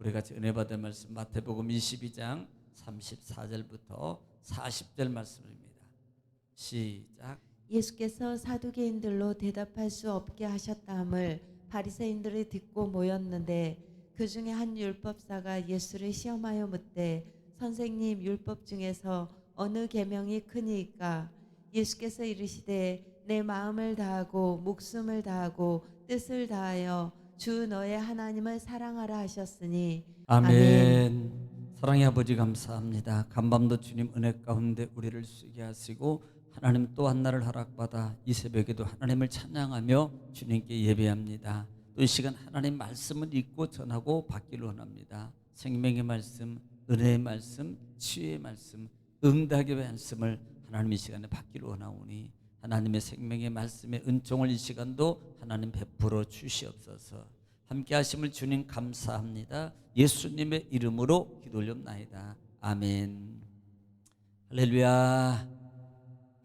우리가 은혜 받은 말씀 마태복음 22장 34절부터 40절 말씀입니다. 시작. 예수께서 사두개인들로 대답할 수 없게 하셨다함을 바리새인들이 듣고 모였는데 그 중에 한 율법사가 예수를 시험하여 묻되 선생님, 율법 중에서 어느 계명이 크니이까? 예수께서 이르시되 내 마음을 다하고 목숨을 다하고 뜻을 다하여 주 너의 하나님을 사랑하라 하셨으니. 아멘. 사랑의 아버지 감사합니다. 간밤도 주님 은혜 가운데 우리를 쓰게 하시고 하나님 또 한 날을 허락받아 이 새벽에도 하나님을 찬양하며 주님께 예배합니다. 또 이 시간 하나님 말씀을 읽고 전하고 받기를 원합니다. 생명의 말씀, 은혜의 말씀, 치유의 말씀, 응답의 말씀을 하나님 이 시간에 받기를 원하오니 하나님의 생명의 말씀의 은총을 이 시간도 하나님 베풀어 주시옵소서. 함께 하심을 주님 감사합니다. 예수님의 이름으로 기도 올렸나이다. 아멘. 할렐루야.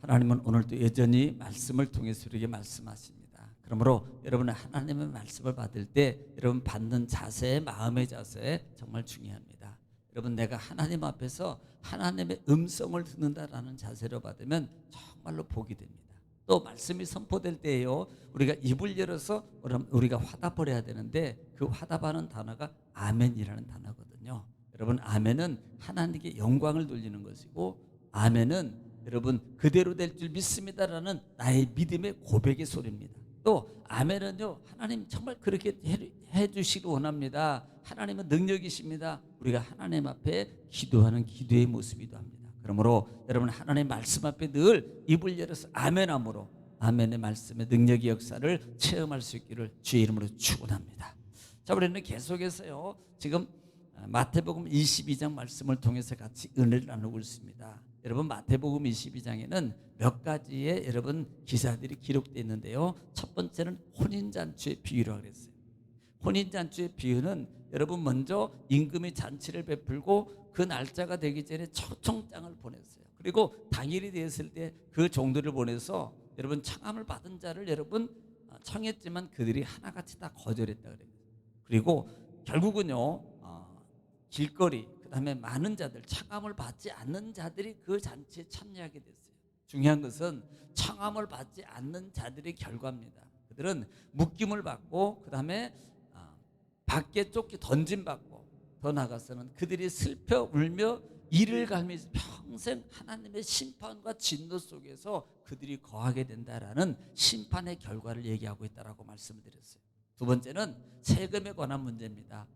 하나님은 오늘도 여전히 말씀을 통해서 우리에게 말씀하십니다. 그러므로 여러분은 하나님의 말씀을 받을 때 여러분 받는 자세, 마음의 자세 정말 중요합니다. 여러분 내가 하나님 앞에서 하나님의 음성을 듣는다라는 자세로 받으면 정말로 복이 됩니다. 또 말씀이 선포될 때에요, 우리가 입을 열어서 우리가 화답을 해야 되는데 그 화답하는 단어가 아멘이라는 단어거든요. 여러분 아멘은 하나님께 영광을 돌리는 것이고, 아멘은 여러분 그대로 될 줄 믿습니다라는 나의 믿음의 고백의 소리입니다. 또 아멘은요, 하나님 정말 그렇게 해주시기 원합니다. 하나님은 능력이십니다. 우리가 하나님 앞에 기도하는 기도의 모습이기도 합니다. 그러므로 여러분 하나님의 말씀 앞에 늘 입을 열어서 아멘함으로 아멘의 말씀의 능력의 역사를 체험할 수 있기를 주의 이름으로 축원합니다. 자, 우리는 계속해서요 지금 마태복음 22장 말씀을 통해서 같이 은혜를 나누고 있습니다. 여러분 마태복음 22장에는 몇 가지의 여러분 기사들이 기록되어 있는데요, 첫 번째는 혼인잔치의 비유라고 그랬어요. 혼인잔치의 비유는 여러분 먼저 임금이 잔치를 베풀고 그 날짜가 되기 전에 초청장을 보냈어요. 그리고 당일이 되었을 때 그 종들을 보내서 여러분 청함을 받은 자를 여러분 청했지만 그들이 하나같이 다 거절했다 그래요. 그리고 결국은요 길거리 그다음에 많은 자들, 청함을 받지 않는 자들이 그 잔치에 참여하게 됐어요. 중요한 것은 청함을 받지 않는 자들의 결과입니다. 그들은 묶임을 받고 그다음에 밖에 쫓기 던짐받고, 더 나아가서는 그들이 슬퍼 울며 이를 갈면서 평생 하나님의 심판과 진노 속에서 그들이 거하게 된다라는 심판의 결과를 얘기하고 있다라고 말씀을 드렸어요. 두 번째는 세금에 관한 문제입니다.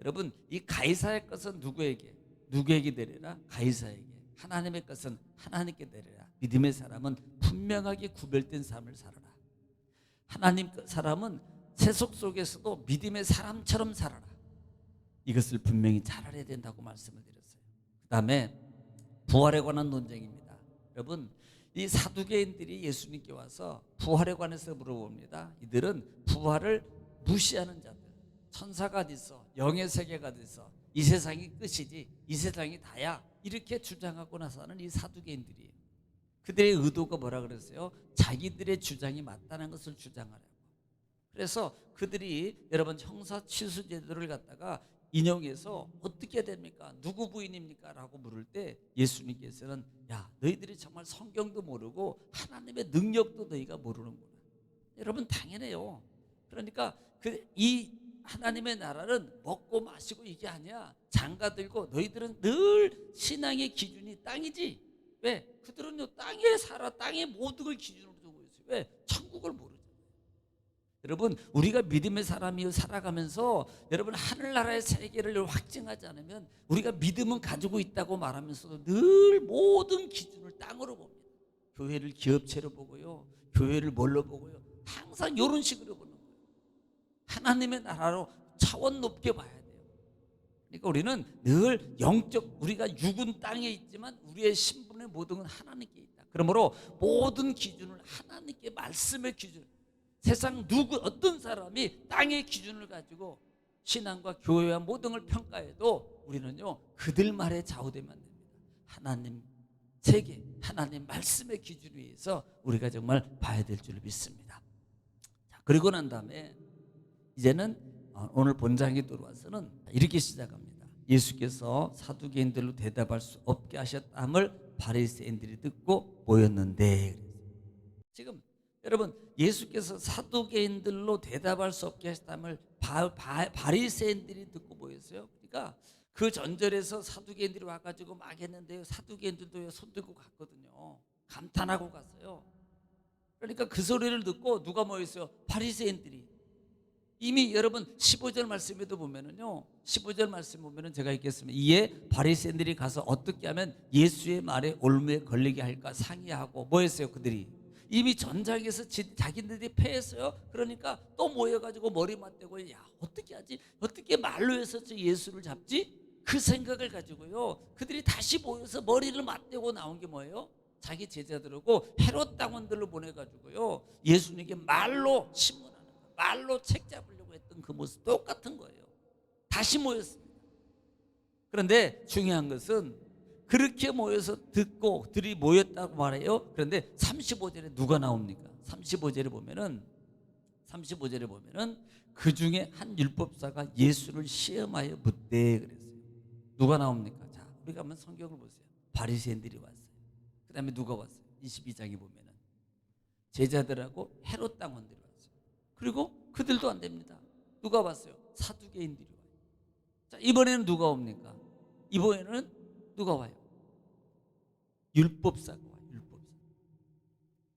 여러분 이 가이사의 것은 누구에게 드리라? 가이사에게. 하나님의 것은 하나님께 드리라. 믿음의 사람은 분명하게 구별된 삶을 살아라. 하나님 사람은 세속 속에서도 믿음의 사람처럼 살아라. 이것을 분명히 잘 알아야 된다고 말씀을 드렸어요. 그 다음에 부활에 관한 논쟁입니다. 여러분 이 사두개인들이 예수님께 와서 부활에 관해서 물어봅니다. 이들은 부활을 무시하는 자들, 천사가 어디 있어, 영의 세계가 어디 있어, 이 세상이 끝이지, 이 세상이 다야, 이렇게 주장하고 나서는 이 사두개인들이에요. 그들의 의도가 뭐라 그랬어요? 자기들의 주장이 맞다는 것을 주장하라고. 그래서 그들이 여러분 형사 취수 제도를 갖다가 인용해서 어떻게 됩니까? 누구 부인입니까? 라고 물을 때 예수님께서는 야, 너희들이 정말 성경도 모르고 하나님의 능력도 너희가 모르는구나. 여러분 당연해요. 그러니까 이 하나님의 나라는 먹고 마시고 이게 아니야. 장가 들고 너희들은 늘 신앙의 기준이 땅이지. 왜? 그들은요 땅에 살아, 땅의 모든 걸 기준으로 두고 있어요. 왜? 천국을 모르죠. 여러분 우리가 믿음의 사람이 살아가면서 여러분 하늘나라의 세계를 확증하지 않으면 우리가 믿음은 가지고 있다고 말하면서도 늘 모든 기준을 땅으로 봅니다. 교회를 기업체로 보고요, 교회를 뭘로 보고요, 항상 이런 식으로 보는 거예요. 하나님의 나라로 차원 높게 봐야 돼요. 그러니까 우리는 늘 영적, 우리가 육은 땅에 있지만 우리의 신분의 모든 건 하나님께 있다. 그러므로 모든 기준을 하나님께, 말씀의 기준, 세상 어떤 사람이 땅의 기준을 가지고 신앙과 교회와 모든 걸 평가해도 우리는요 그들 말에 좌우되면 안 됩니다. 하나님 세계, 하나님 말씀의 기준에 의해서 우리가 정말 봐야 될 줄 믿습니다. 자, 그리고 난 다음에 이제는 오늘 본장에 들어와서는 이렇게 시작합니다. 예수께서 사두개인들로 대답할 수 없게 하셨다함을 바리새인들이 듣고 모였는데, 지금 여러분 예수께서 사두개인들로 대답할 수 없게 하셨다함을 바리새인들이 듣고 모였어요. 그러니까 그 전절에서 사두개인들이 와가지고 막 했는데요, 사두개인들도 손 들고 갔거든요. 감탄하고 갔어요. 그러니까 그 소리를 듣고 누가 모였어요? 바리새인들이. 이미 여러분 15절 말씀에도 보면은요, 15절 말씀 보면은 제가 읽겠습니다. 이에 바리새인들이 가서 어떻게 하면 예수의 말에 올무에 걸리게 할까 상의하고 뭐 했어요? 그들이 이미 전장에서 자기들이 패했어요. 그러니까 또 모여가지고 머리 맞대고, 야 어떻게 하지? 어떻게 말로 해서 저 예수를 잡지? 그 생각을 가지고요, 그들이 다시 모여서 머리를 맞대고 나온 게 뭐예요? 자기 제자들하고 헤롯 당원들로 보내가지고요, 예수님께 말로 신문하는 거예요. 말로 책 잡으려고 했던 그 모습 똑같은 거예요. 다시 모였습니다. 그런데 중요한 것은 그렇게 모여서 듣고 들이 모였다고 말해요. 그런데 35절에 누가 나옵니까? 35절에 보면은 그 중에 한 율법사가 예수를 시험하여 묻되 그랬어요. 누가 나옵니까? 자, 우리가 한번 성경을 보세요. 바리새인들이 왔어요. 그 다음에 누가 왔어요? 22장에 보면은 제자들하고 헤롯 당원들이 왔어요. 그리고 그들도 안 됩니다. 누가 왔어요? 사두개인들이 와요. 자, 이번에는 누가 옵니까? 이번에는 누가 와요? 율법사가 와요. 율법사.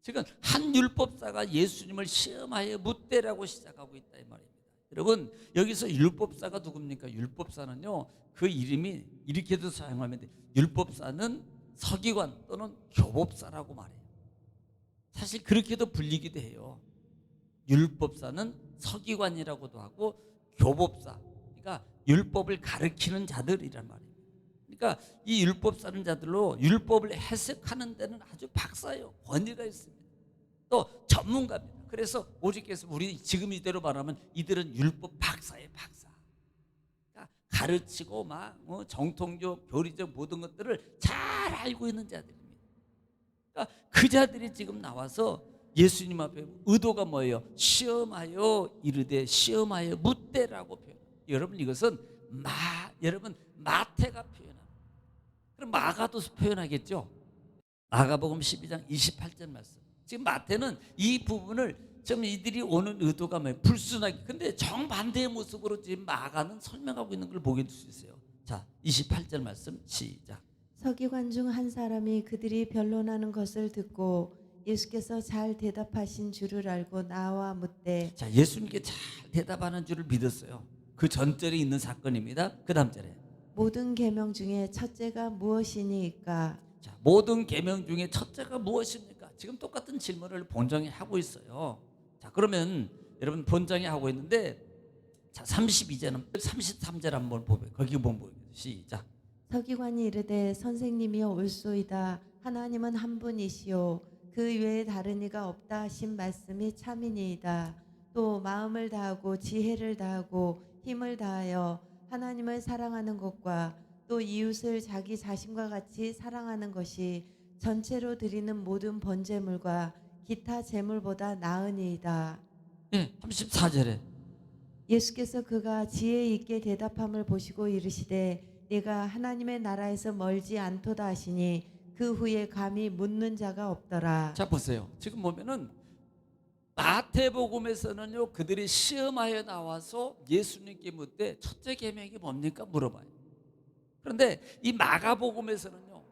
지금 한 율법사가 예수님을 시험하여 묻되라고 시작하고 있다 이 말입니다. 여러분 여기서 율법사가 누굽니까? 율법사는요, 그 이름이 이렇게도 사용하면 돼요. 율법사는 서기관 또는 교법사라고 말해요. 사실 그렇게도 불리기도 해요. 율법사는 서기관이라고도 하고 교법사, 그러니까 율법을 가르치는 자들이란 말이에요. 그러니까 이 율법 사는 자들로 율법을 해석하는 데는 아주 박사예요. 권위가 있습니다. 또 전문가입니다. 그래서 오직께서 우리 지금 이대로 말하면 이들은 율법 박사예요. 박사. 그러니까 가르치고 막 정통적 교리적 모든 것들을 잘 알고 있는 자들입니다. 그러니까 그 자들이 지금 나와서 예수님 앞에 의도가 뭐예요? 시험하여 이르되 시험하여 묻되라고 표현합니다. 여러분 이것은 여러분 마태가 표현합니다. 그럼 마가도 표현하겠죠. 마가복음 12장 28절 말씀. 지금 마태는 이 부분을 좀 이들이 오는 의도가 뭐예요? 불순하게. 근데 정반대의 모습으로 지금 마가는 설명하고 있는 걸 보게 될 수 있어요. 자, 28절 말씀 시작. 서기관 중 한 사람이 그들이 변론하는 것을 듣고 예수께서 잘 대답하신 줄을 알고 나와 묻되. 자, 예수님께 잘 대답하는 줄을 믿었어요. 그 전절에 있는 사건입니다. 그 다음 절에 모든 계명 중에 첫째가 무엇이니까? 자, 모든 계명 중에 첫째가 무엇입니까? 지금 똑같은 질문을 본장이 하고 있어요. 자, 그러면 여러분 본장이 하고 있는데, 자 32절은 33절 한번 보면 거기 보면 시작. 서기관이 이르되 선생님이여 올소이다. 하나님은 한 분이시요 그 외에 다른 이가 없다 하신 말씀이 참이니이다. 또 마음을 다하고 지혜를 다하고 힘을 다하여 하나님을 사랑하는 것과 또 이웃을 자기 자신과 같이 사랑하는 것이 전체로 드리는 모든 번제물과 기타 제물보다 나으니이다. 네, 34절에 예수께서 그가 지혜 있게 대답함을 보시고 이르시되 내가 하나님의 나라에서 멀지 않도다 하시니 그 후에 감히 묻는 자가 없더라. 자 보세요. 지금 보면은 마태복음에서는요, 그들이 시험하여 나와서 예수님께 묻되 첫째 계명이 뭡니까 물어봐요. 그런데 이 마가복음에서는요,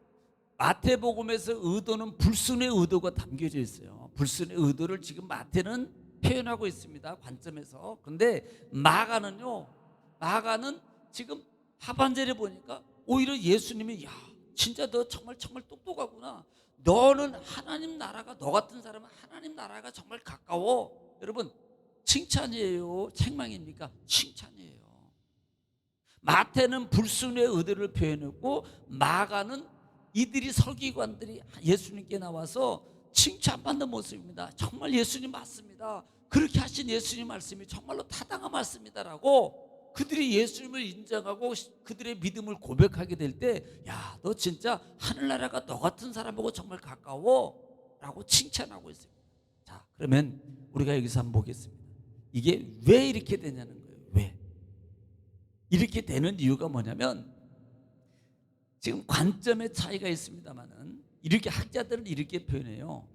마태복음에서 의도는 불순의 의도가 담겨져 있어요. 불순의 의도를 지금 마태는 표현하고 있습니다. 관점에서. 그런데 마가는 지금 하반절에 보니까 오히려 예수님이 야 진짜 너 정말 똑똑하구나. 너는 하나님 나라가, 너 같은 사람은 하나님 나라가 정말 가까워. 여러분 칭찬이에요? 책망입니까? 칭찬이에요. 마태는 불순의 의도를 표현했고 마가는 이들이 서기관들이 예수님께 나와서 칭찬받는 모습입니다. 정말 예수님 맞습니다. 그렇게 하신 예수님 말씀이 정말로 타당한 말씀이다라고 그들이 예수님을 인정하고 그들의 믿음을 고백하게 될 때, 야, 너 진짜 하늘나라가 너 같은 사람하고 정말 가까워 라고 칭찬하고 있어요. 자, 그러면 우리가 여기서 한번 보겠습니다. 이게 왜 이렇게 되냐는 거예요. 왜? 이렇게 되는 이유가 뭐냐면 지금 관점의 차이가 있습니다만은 이렇게 학자들은 이렇게 표현해요.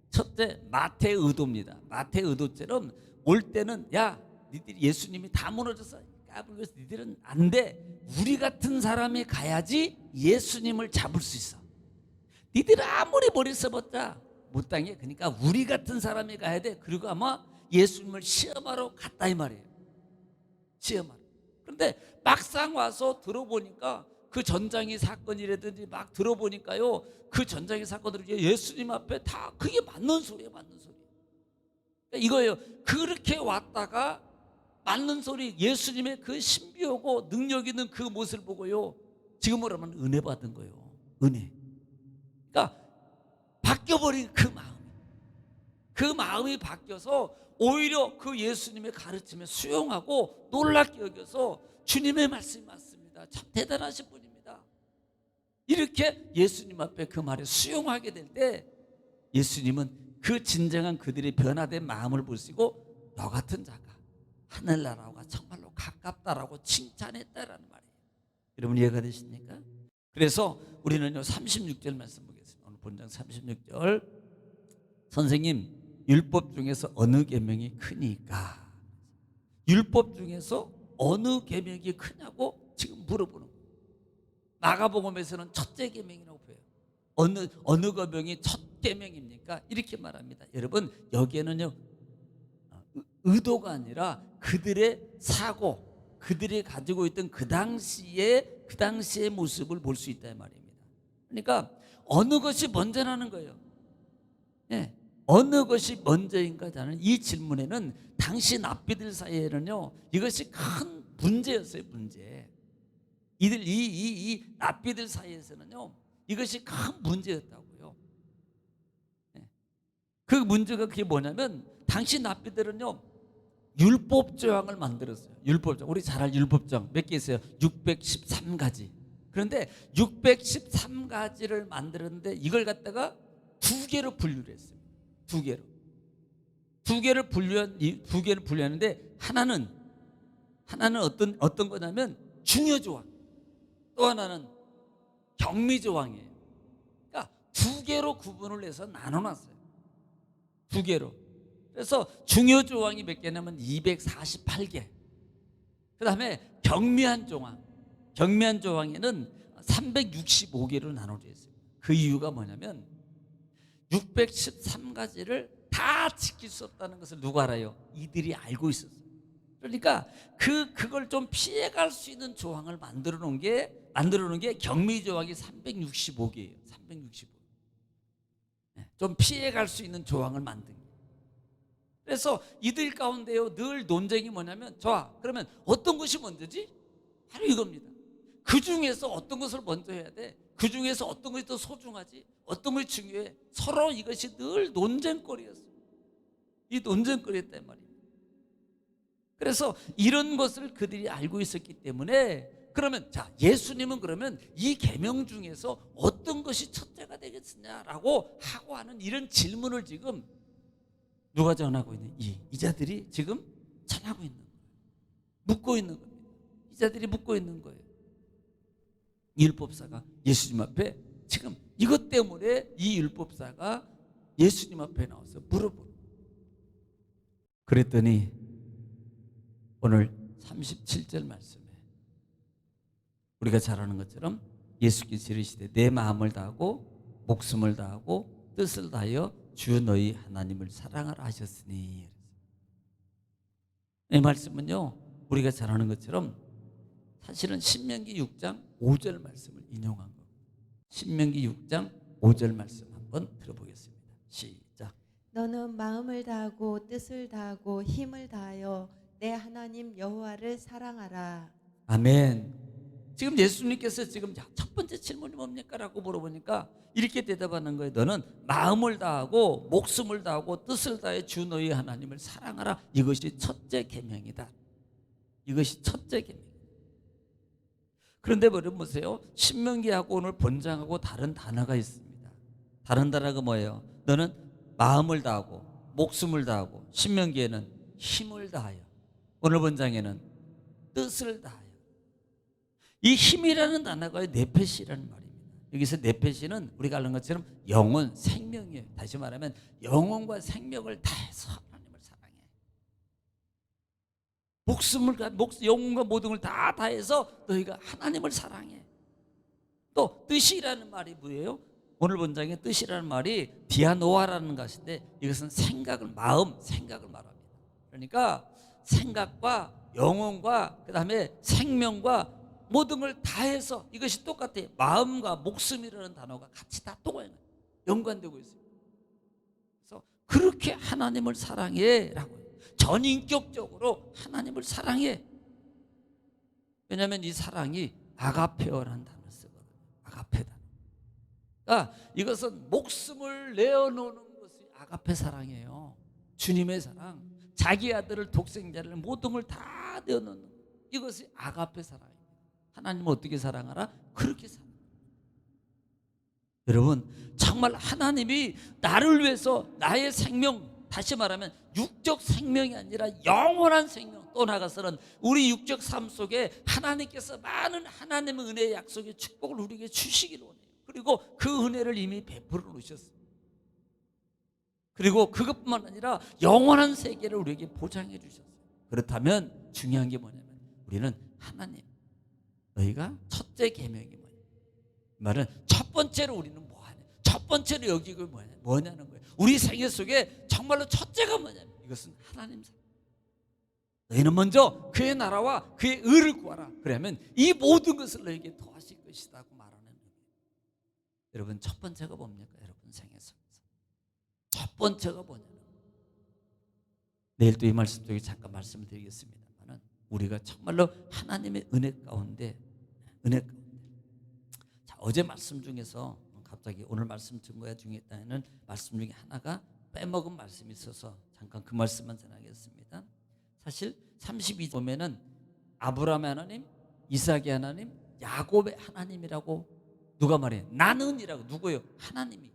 첫째, 마태의 의도입니다. 마태의 의도처럼 올 때는 야, 니들이 예수님이 다 무너져서 까불면서 니들은 안 돼. 우리 같은 사람이 가야지 예수님을 잡을 수 있어. 니들은 아무리 머리 써봤자 못 당해. 그러니까 우리 같은 사람이 가야 돼. 그리고 아마 예수님을 시험하러 갔다 이 말이에요. 시험하러. 그런데 막상 와서 들어보니까 그 전장의 사건이라든지 막 들어보니까요, 그 전장의 사건들이 예수님 앞에 다 그게 맞는 소리예요. 맞는 소리. 그러니까 이거예요. 그렇게 왔다가 맞는 소리, 예수님의 그 신비하고 능력 있는 그 모습을 보고요, 지금으로 하면 은혜 받은 거예요. 은혜. 그러니까 바뀌어버린 그 마음이 바뀌어서 오히려 그 예수님의 가르침에 수용하고 놀랍게 여겨서 주님의 말씀이 맞습니다. 참 대단하신 분입니다. 이렇게 예수님 앞에 그 말에 수용하게 될 때 예수님은 그 진정한 그들의 변화된 마음을 보시고 너 같은 자가 하늘나라가 정말로 가깝다라고 칭찬했다라는 말이에요. 여러분 이해가 되십니까? 그래서 우리는요 36절 말씀 보겠습니다. 오늘 본장 36절. 선생님, 율법 중에서 어느 계명이 크니까? 율법 중에서 어느 계명이 크냐고 지금 물어보는 거예요. 마가복음에서는 첫째 계명이라고 표해요. 어느 계명이 첫 계명입니까? 이렇게 말합니다. 여러분 여기에는요 의도가 아니라 그들의 사고, 그들이 가지고 있던 그 당시의 모습을 볼 수 있다 이 말입니다. 그러니까 어느 것이 먼저라는 거예요. 예, 어느 것이 먼저인가라는 이 질문에는 당시 랍비들 사이에는요 이것이 큰 문제였어요. 문제. 이 랍비들 사이에서는요 이것이 큰 문제였다고요. 예. 그 문제가 그게 뭐냐면 당시 랍비들은요 율법 조항을 만들었어요. 율법 조항. 우리 잘 알 율법 조항 몇 개 있어요? 613가지. 그런데 613가지를 만들었는데 이걸 갖다가 두 개로 분류를 했어요. 두 개를 분류하는데 하나는 어떤 거냐면 중요 조항, 또 하나는 경미 조항이에요. 그러니까 두 개로 구분을 해서 나눠놨어요. 두 개로. 그래서 중요 조항이 몇 개냐면 248개. 그 다음에 경미한 조항에는 365개로 나눠져 있어요. 그 이유가 뭐냐면 613가지를 다 지킬 수 없다는 것을 누가 알아요? 이들이 알고 있었어요. 그러니까 그걸 좀 피해갈 수 있는 조항을 만들어 놓은 게 경미 조항이 365개예요. 365. 좀 피해갈 수 있는 조항을 만든 게. 그래서 이들 가운데요 늘 논쟁이 뭐냐면 좋아, 그러면 어떤 것이 먼저지? 바로 이겁니다. 그 중에서 어떤 것을 먼저 해야 돼? 그 중에서 어떤 것이 더 소중하지? 어떤 것이 중요해? 서로 이것이 늘 논쟁거리였어요. 이 논쟁거리였단 말이에요. 그래서 이런 것을 그들이 알고 있었기 때문에 그러면 자 예수님은 그러면 이 계명 중에서 어떤 것이 첫째가 되겠느냐라고 하고 하는 이런 질문을 지금 누가 전하고 있는 이 자들이 지금 전하고 있는 거예요. 묻고 있는 겁니다. 이 자들이 묻고 있는 거예요. 율법사가 예수님 앞에 지금 이것 때문에 이 율법사가 예수님 앞에 나와서 물어보는. 그랬더니 오늘 37절 말씀에 우리가 잘 아는 것처럼 예수께서 이르시되 내 마음을 다하고 목숨을 다하고 뜻을 다하여 주 너희 하나님을 사랑하라 하셨으니. 이 말씀은요 우리가 잘 아는 것처럼 사실은 신명기 6장 5절 말씀을 인용한 겁니다. 신명기 6장 5절 말씀 한번 들어보겠습니다. 시작. 너는 마음을 다하고 뜻을 다하고 힘을 다하여 내 하나님 여호와를 사랑하라. 아멘. 지금 예수님께서 지금 첫 번째 질문이 뭡니까? 라고 물어보니까 이렇게 대답하는 거예요. 너는 마음을 다하고 목숨을 다하고 뜻을 다해 주 너희 하나님을 사랑하라. 이것이 첫째 계명이다. 이것이 첫째 계명. 그런데 여러분 보세요. 신명기하고 오늘 본장하고 다른 단어가 있습니다. 다른 단어가 뭐예요? 너는 마음을 다하고 목숨을 다하고, 신명기에는 힘을 다하여, 오늘 본장에는 뜻을 다하여. 이 힘이라는 단어가 네페시라는 말입니다. 여기서 네페시는 우리가 아는 것처럼 영혼, 생명이에요. 다시 말하면 영혼과 생명을 다해서 하나님을 사랑해. 영혼과 모든 걸 다 다해서 너희가 하나님을 사랑해. 또 뜻이라는 말이 뭐예요? 오늘 본장의 뜻이라는 말이 디아노아라는 것인데 이것은 생각을, 마음, 생각을 말합니다. 그러니까 생각과 영혼과 그 다음에 생명과 모든 걸 다해서 이것이 똑같아요. 마음과 목숨이라는 단어가 같이 다 연관되고 있어요. 그래서 그렇게 하나님을 사랑해 라고 전인격적으로 하나님을 사랑해. 왜냐하면 이 사랑이 아가페어라는 단어를 쓰거든요. 아가페 단어. 그러니까 이것은 목숨을 내어놓는 것이 아가페 사랑이에요. 주님의 사랑, 자기 아들을 독생자를 모든 걸 다 내어놓는 이것이 아가페 사랑입니다. 하나님은 어떻게 사랑하라? 그렇게 사랑합니다. 여러분 정말 하나님이 나를 위해서 나의 생명, 다시 말하면 육적 생명이 아니라 영원한 생명, 또 나아가서는 우리 육적 삶 속에 하나님께서 많은 하나님의 은혜의 약속의 축복을 우리에게 주시기를 원해요. 그리고 그 은혜를 이미 베풀어 놓으셨어요. 그리고 그것뿐만 아니라 영원한 세계를 우리에게 보장해 주셨어요. 그렇다면 중요한 게 뭐냐면 우리는 하나님, 너희가 첫째 계명이 뭐냐? 말은 첫 번째로 우리는 뭐하냐? 첫 번째로 여기고 뭐냐는 거예요. 우리 생애 속에 정말로 첫째가 뭐냐면 이것은 하나님 사랑. 너희는 먼저 그의 나라와 그의 의를 구하라. 그러면 이 모든 것을 너에게 더하실 것이라고 말하는 거예요. 여러분 첫 번째가 뭡니까? 여러분 생애 속에서 첫 번째가 뭐냐면 내일 또 이 말씀 중에 잠깐 말씀을 드리겠습니다만 우리가 정말로 하나님의 은혜 가운데 자, 어제 말씀 중에서 갑자기 오늘 말씀 증거야 중에 있다는 말씀 중에 하나가 빼먹은 말씀이 있어서 잠깐 그 말씀만 전하겠습니다. 사실 32절 보면은 아브라함의 하나님, 이삭의 하나님, 야곱의 하나님이라고 누가 말해요? 나는이라고. 누구예요? 하나님이.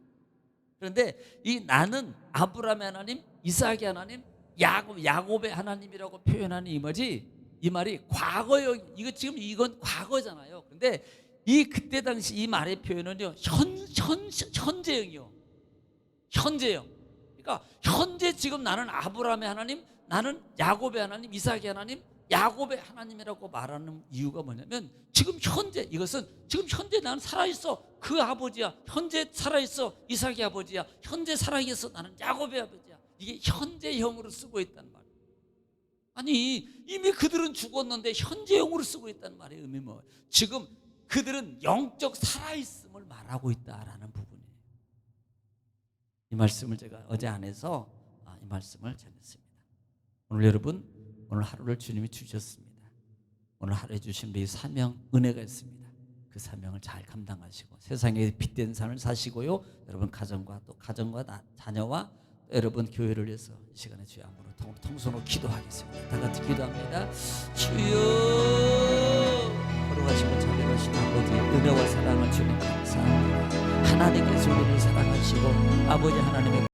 그런데 이 나는 아브라함의 하나님, 이삭의 하나님, 야곱의 하나님이라고 표현하는 이 말이 과거요. 이건 과거잖아요. 근데 그때 당시 이 말의 표현은요, 현재형이요. 현재형. 그러니까 현재 지금 나는 아브라함의 하나님, 나는 야곱의 하나님, 이삭의 하나님, 야곱의 하나님이라고 말하는 이유가 뭐냐면 지금 현재, 이것은 지금 현재 나는 살아있어. 그 아버지야. 현재 살아있어. 이삭의 아버지야. 현재 살아있어. 나는 야곱의 아버지야. 이게 현재형으로 쓰고 있다는 말이에요. 아니 이미 그들은 죽었는데 현재형으로 쓰고 있다는 말의 의미 뭐예요? 지금 그들은 영적 살아있음을 말하고 있다라는 부분이에요. 이 말씀을 제가 어제 안 해서 이 말씀을 전했습니다. 오늘 여러분, 오늘 하루를 주님이 주셨습니다. 오늘 하루에 주신 우리 사명, 은혜가 있습니다. 그 사명을 잘 감당하시고 세상에 빛된 삶을 사시고요. 여러분 가정과 자녀와 여러분 교회를 위해서 이 시간에 주의 앞으로 통성으로 기도하겠습니다. 다 같이 기도합니다. 주여, 걸어가시고 자비하신 아버지의 은혜와 사랑을 주님 감사합니다. 하나님께서 우리를 사랑하시고 아버지 하나님의